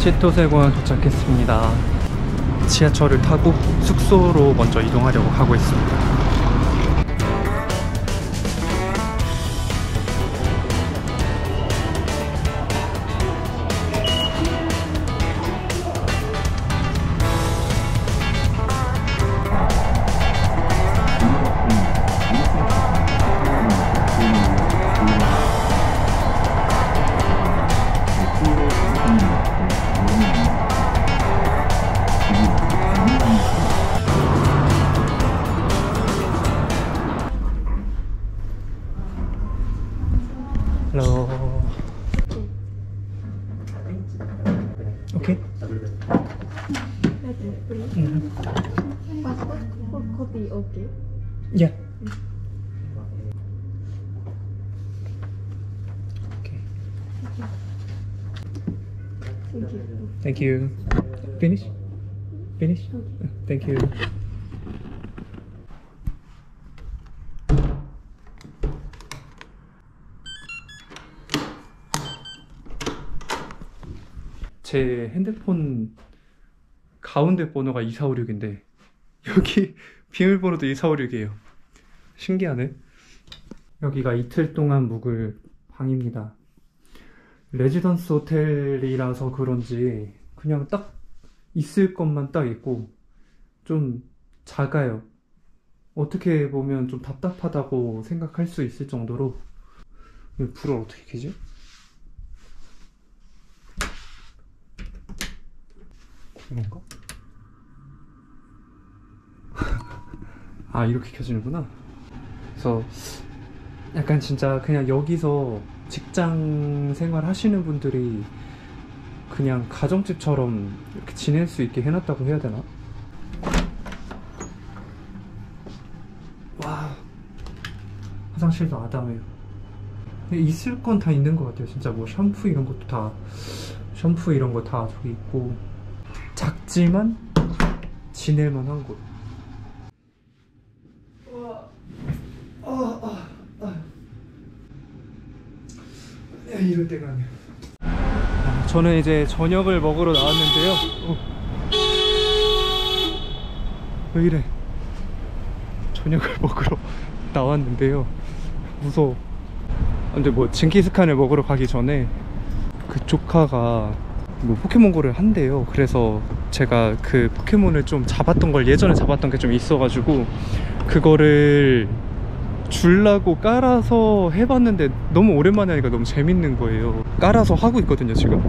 치토세관 도착했습니다. 지하철을 타고 숙소로 먼저 이동하려고 하고 있습니다. Hello. Okay. Passport full copy, okay? Yeah. Okay. Thank you. Thank you. Finish? Finish? Thank you. 제 핸드폰 가운데 번호가 2456인데 여기 비밀번호도 2456이에요. 신기하네. 여기가 이틀 동안 묵을 방입니다. 레지던스 호텔이라서 그런지 그냥 딱 있을 것만 딱 있고 좀 작아요. 어떻게 보면 좀 답답하다고 생각할 수 있을 정도로. 불을 어떻게 켜지? 이건가? 아, 이렇게 켜지는구나. 그래서 약간 진짜 그냥 여기서 직장 생활 하시는 분들이 그냥 가정집처럼 이렇게 지낼 수 있게 해놨다고 해야 되나? 와, 화장실도 아담해요. 있을 건 다 있는 것 같아요. 진짜 뭐 샴푸 이런 것도 다, 샴푸 이런 거 다 저기 있고, 작지만 지낼만한 곳. 이럴 때가 아니야. 저는 이제 저녁을 먹으러 나왔는데요. 왜 이래? 저녁을 먹으러 나왔는데요. 무서워. 근데 뭐 징기스칸을 먹으러 가기 전에 그 조카가 뭐 포켓몬고를 한대요. 그래서 제가 그 포켓몬을 좀 잡았던 걸 예전에 잡았던 게 좀 있어가지고 그거를 주려고 깔아서 해봤는데 너무 오랜만에 하니까 너무 재밌는 거예요. 깔아서 하고 있거든요 지금.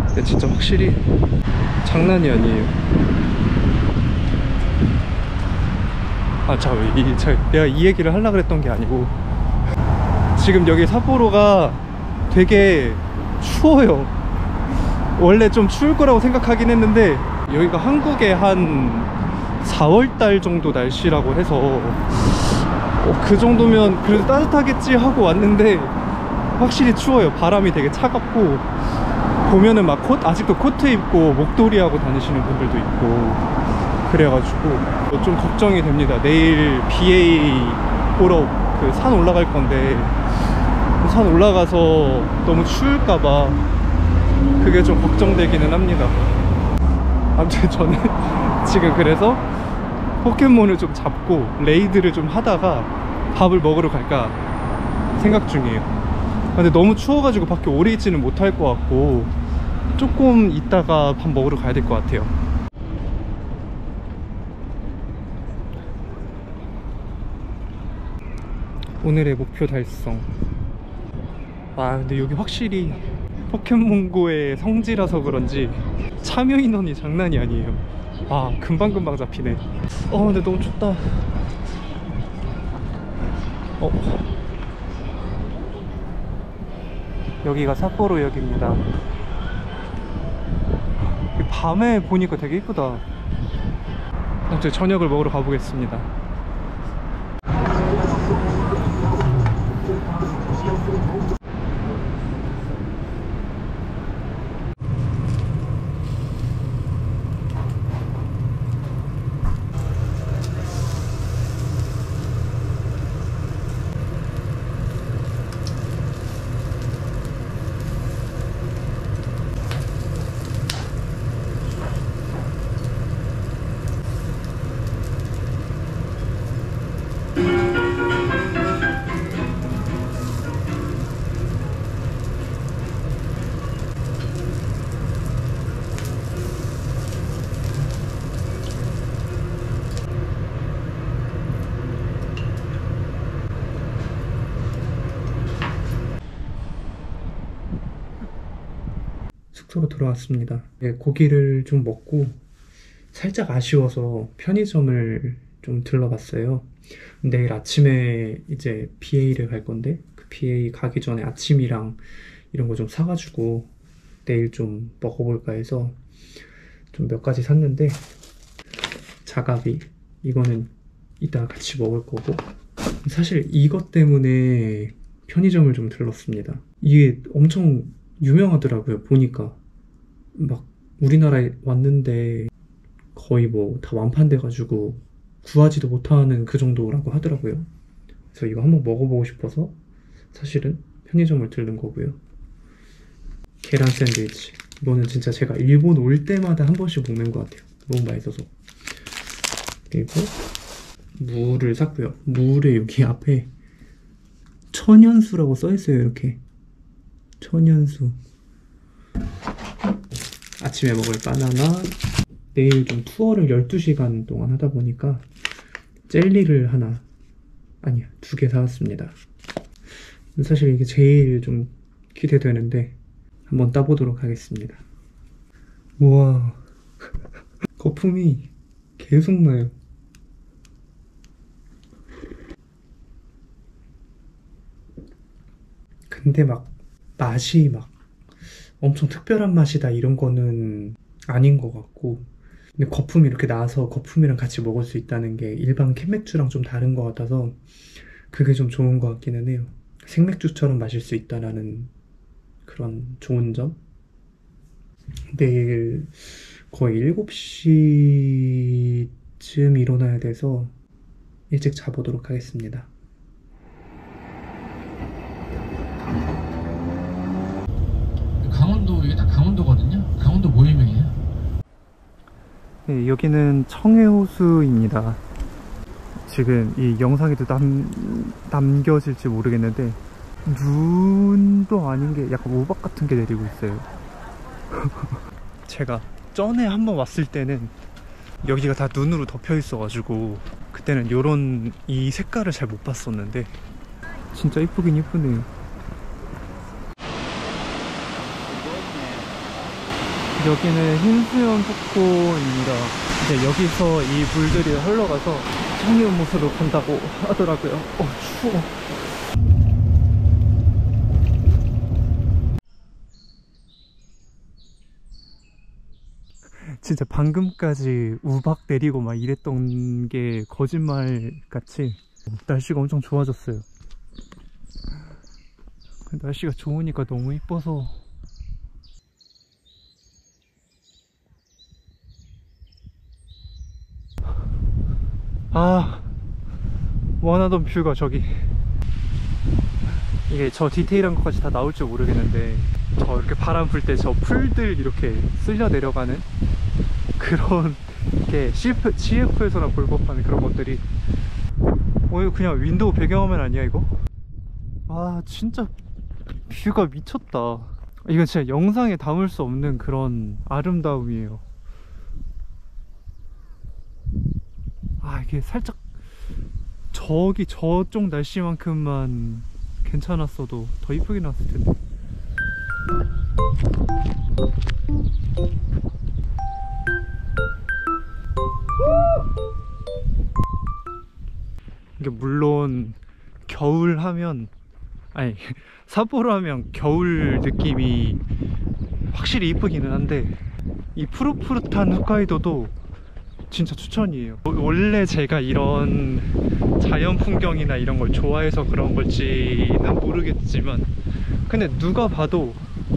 근데 진짜 확실히 장난이 아니에요. 아, 내가 이 얘기를 하려고 그랬던 게 아니고 지금 여기 삿포로가 되게 추워요. 원래 좀 추울 거라고 생각하긴 했는데 여기가 한국의 한 4월달 정도 날씨라고 해서 그 정도면 그래도 따뜻하겠지 하고 왔는데 확실히 추워요. 바람이 되게 차갑고 보면은 막 아직도 코트 입고 목도리 하고 다니시는 분들도 있고 그래가지고 좀 걱정이 됩니다. 내일 BA 보러 그 산 올라갈 건데 산 올라가서 너무 추울까봐 그게 좀 걱정되기는 합니다. 아무튼 저는 지금 그래서 포켓몬을 좀 잡고 레이드를 좀 하다가 밥을 먹으러 갈까 생각 중이에요. 근데 너무 추워가지고 밖에 오래 있지는 못할 것 같고 조금 있다가 밥 먹으러 가야 될 것 같아요. 오늘의 목표 달성. 와, 근데 여기 확실히 포켓몬고의 성지라서 그런지 참여 인원이 장난이 아니에요. 아, 금방금방 잡히네. 근데 너무 춥다. 여기가 삿포로역입니다. 밤에 보니까 되게 이쁘다. 아무튼 저녁을 먹으러 가보겠습니다. 숙소로 돌아왔습니다. 네, 고기를 좀 먹고 살짝 아쉬워서 편의점을 좀 들러봤어요. 내일 아침에 이제 BA를 갈 건데 그 BA 가기 전에 아침이랑 이런 거 좀 사가지고 내일 좀 먹어볼까 해서 좀 몇 가지 샀는데, 자가비 이거는 이따 같이 먹을 거고, 사실 이것 때문에 편의점을 좀 들렀습니다. 이게 엄청 유명하더라고요. 보니까 막 우리나라에 왔는데 거의 뭐 다 완판돼 가지고 구하지도 못하는 그 정도라고 하더라고요. 그래서 이거 한번 먹어보고 싶어서 사실은 편의점을 들른 거고요. 계란 샌드위치, 이거는 진짜 제가 일본 올 때마다 한 번씩 먹는 것 같아요. 너무 맛있어서. 그리고 물을 샀고요. 물에 여기 앞에 천연수라고 써있어요. 이렇게 천연수. 아침에 먹을 바나나. 내일 좀 투어를 12시간 동안 하다 보니까 젤리를 하나, 아니야, 2개 사왔습니다. 사실 이게 제일 좀 기대되는데 한번 따보도록 하겠습니다. 우와, 거품이 계속 나요. 근데 막 맛이 막 엄청 특별한 맛이다 이런 거는 아닌 것 같고, 근데 거품이 이렇게 나서 거품이랑 같이 먹을 수 있다는 게 일반 캔맥주랑 좀 다른 것 같아서 그게 좀 좋은 것 같기는 해요. 생맥주처럼 마실 수 있다라는 그런 좋은 점. 내일 거의 7시쯤 일어나야 돼서 일찍 자보도록 하겠습니다. 강원도, 이게 다 강원도거든요. 강원도 뭐 유명해요? 네, 여기는 청해호수입니다. 지금 이 영상에도 남겨질지 모르겠는데 눈도 아닌 게 약간 우박 같은 게 내리고 있어요. 제가 전에 한번 왔을 때는 여기가 다 눈으로 덮여 있어가지고 그때는 요런 이 색깔을 잘 못 봤었는데 진짜 이쁘긴 이쁘네요. 여기는 흰수염 폭포입니다. 이제 여기서 이 물들이 흘러가서 청해연못으로 간다고 하더라고요. 추워. 진짜 방금까지 우박 내리고 막 이랬던 게 거짓말 같이 날씨가 엄청 좋아졌어요. 날씨가 좋으니까 너무 이뻐서. 원하던 뷰가 저기. 이게 저 디테일한 것까지 다 나올지 모르겠는데 저 이렇게 바람 불 때 저 풀들 이렇게 쓸려 내려가는 그런 게 CF에서나 볼 법한 그런 것들이. 이거 그냥 윈도우 배경화면 아니야 이거? 진짜 뷰가 미쳤다. 이건 진짜 영상에 담을 수 없는 그런 아름다움이에요. 이게 살짝 저쪽 날씨만큼만 괜찮았어도 더 이쁘게 나왔을 텐데. 이게 물론 겨울 하면, 아니 삿포로 하면 겨울 느낌이 확실히 이쁘기는 한데 이 푸릇푸릇한 홋카이도도 진짜 추천이에요. 원래 제가 이런 자연 풍경이나 이런 걸 좋아해서 그런 걸지는 모르겠지만 근데 누가 봐도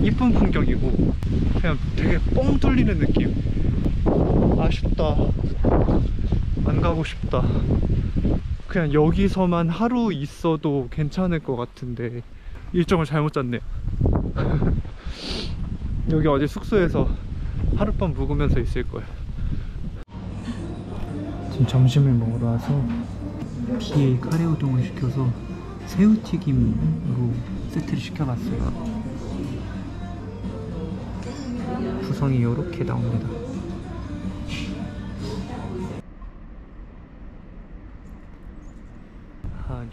이쁜 풍경이고 그냥 되게 뻥 뚫리는 느낌. 아쉽다. 안 가고 싶다. 그냥 여기서만 하루 있어도 괜찮을 것 같은데 일정을 잘못 짰네요. 여기 어디 숙소에서 하룻밤 묵으면서 있을 거예요. 지금 점심을 먹으러 와서 BA 카레 우동을 시켜서 새우튀김으로 세트를 시켜봤어요. 구성이 이렇게 나옵니다.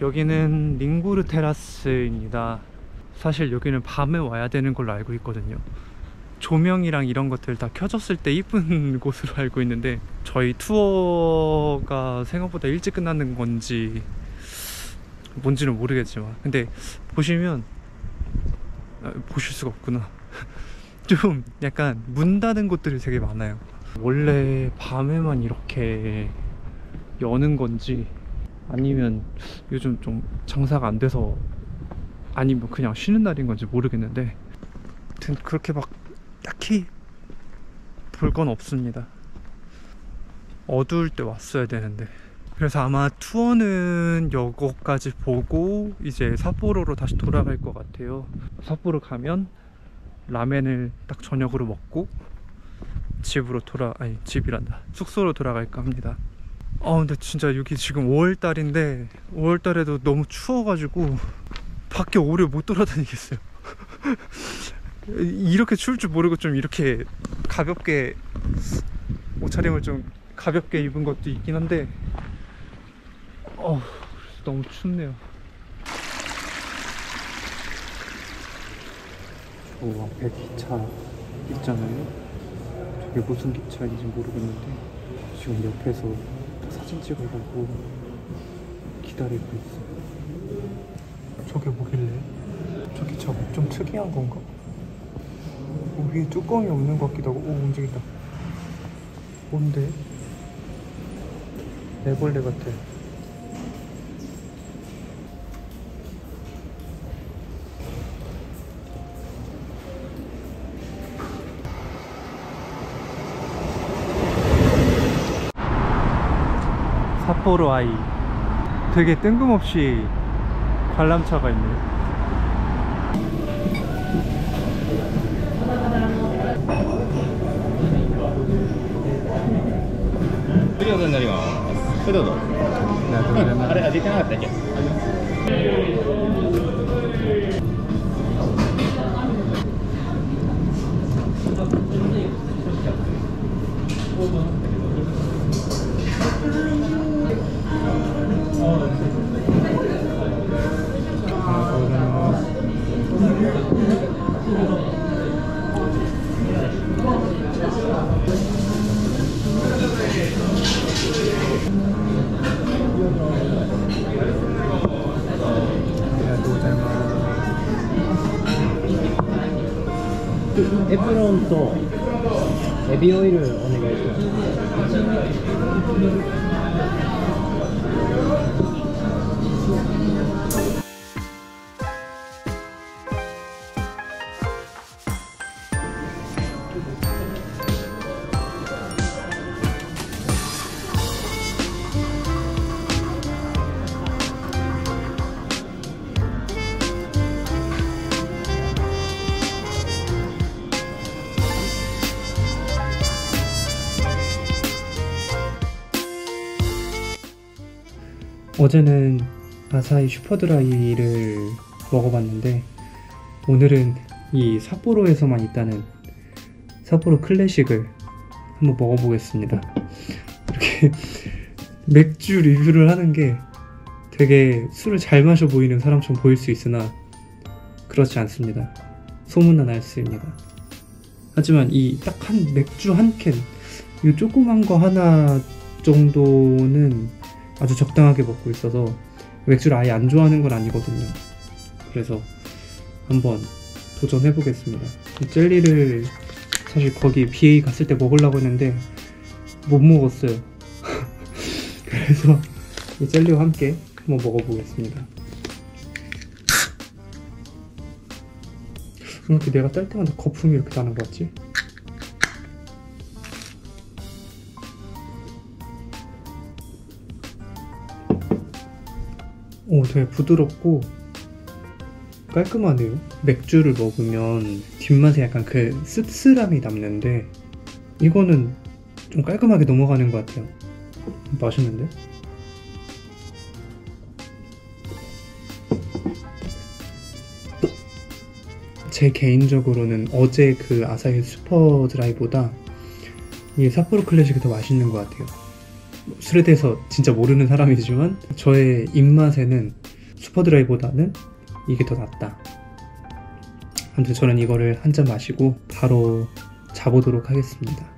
여기는 링구르 테라스입니다. 사실 여기는 밤에 와야 되는 걸로 알고 있거든요. 조명이랑 이런 것들 다 켜졌을 때 이쁜 곳으로 알고 있는데 저희 투어가 생각보다 일찍 끝나는 건지 뭔지는 모르겠지만 근데 보시면 보실 수가 없구나. 좀 약간 문 닫은 곳들이 되게 많아요. 원래 밤에만 이렇게 여는 건지 아니면 요즘 좀 장사가 안 돼서 아니면 그냥 쉬는 날인 건지 모르겠는데 아무튼 그렇게 막 딱히 볼 건 없습니다. 어두울 때 왔어야 되는데. 그래서 아마 투어는 여거까지 보고 이제 삿포로로 다시 돌아갈 것 같아요. 삿포로 가면 라멘을 딱 저녁으로 먹고 집으로 집이란다. 숙소로 돌아갈까 합니다. 근데 진짜 여기 지금 5월달인데 5월달에도 너무 추워가지고 밖에 오래 못 돌아다니겠어요. 이렇게 추울 줄 모르고 좀 이렇게 가볍게 옷차림을 좀 가볍게 입은 것도 있긴 한데 너무 춥네요. 저 앞에 기차 있잖아요. 저게 무슨 기차인지 모르겠는데 지금 옆에서 사진 찍으려고 기다리고 있어요. 저게 뭐길래? 저 기차 좀 특이한 건가? 위에 뚜껑이 없는 것 같기도 하고. 오, 움직인다. 뭔데? 애벌레 같아. 삿포로 아이. 되게 뜬금없이 관람차가 있네요.あれ味気なかったっけ？エプロンとエビオイルお願いします。어제는 아사히 슈퍼드라이를 먹어봤는데 오늘은 이 삿포로에서만 있다는 삿포로 클래식을 한번 먹어보겠습니다. 이렇게 맥주 리뷰를 하는 게 되게 술을 잘 마셔 보이는 사람처럼 보일 수 있으나 그렇지 않습니다. 소문난 알스입니다. 하지만 이 딱 한 맥주 한 캔, 이 조그만 거 하나 정도는 아주 적당하게 먹고 있어서 맥주를 아예 안 좋아하는 건 아니거든요. 그래서 한번 도전해 보겠습니다. 이 젤리를 사실 거기 BA 갔을 때 먹으려고 했는데 못 먹었어요. 그래서 이 젤리와 함께 한번 먹어보겠습니다. 왜 이렇게 내가 딸 때마다 거품이 이렇게 나는 것 같지? 오, 되게 부드럽고 깔끔하네요. 맥주를 먹으면 뒷맛에 약간 그 씁쓸함이 남는데 이거는 좀 깔끔하게 넘어가는 것 같아요. 맛있는데? 제 개인적으로는 어제 그 아사히 슈퍼드라이보다 이 삿포로 클래식이 더 맛있는 것 같아요. 술에 대해서 진짜 모르는 사람이지만 저의 입맛에는 슈퍼드라이보다는 이게 더 낫다. 아무튼 저는 이거를 한 잔 마시고 바로 자보도록 하겠습니다.